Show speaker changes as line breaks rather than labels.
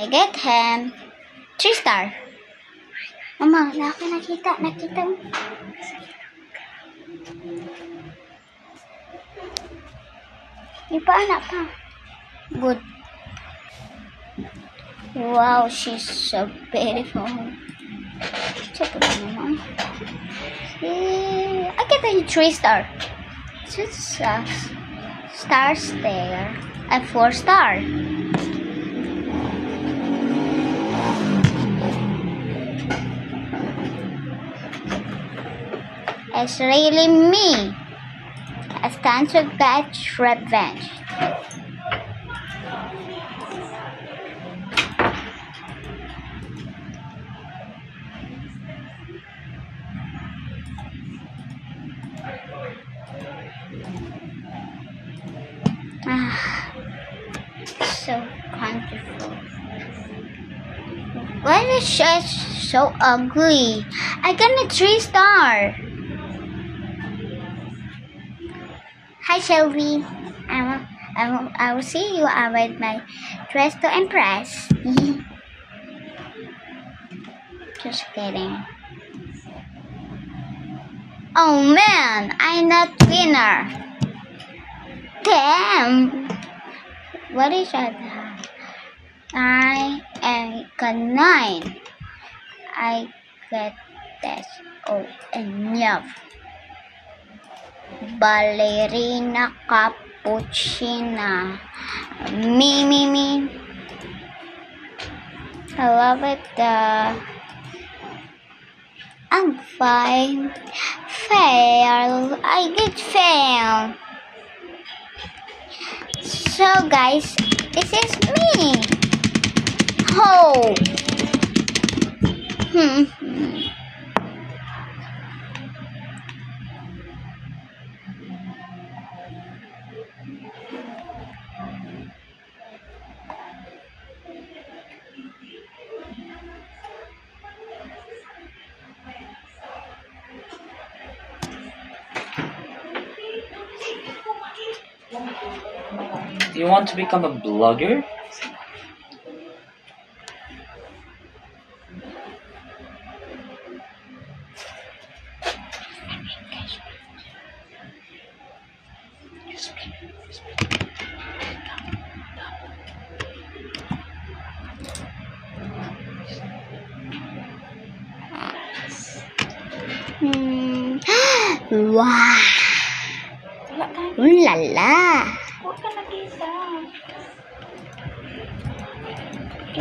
I get him 3 star. Mama, nakita mo. Di pa anak pa. Good. Wow, she's so beautiful. Check it out, Mama. See, I get a 3 star. Just stars there. And 4 star. It's really me. It's time to get revenge. So wonderful. Why is she so ugly? I got a 3 star. Hi Shelby. I will see you. I wear my dress to impress. Just kidding. Oh man, I'm not winner. Damn. What is that? I got 9. I get this. Oh, enough. Ballerina cappuccina. Me. I love it. I'm fine. Fail. I get fail. So guys, this is me. Oh.
Do you want to become a blogger?
Wow. Ooh la la.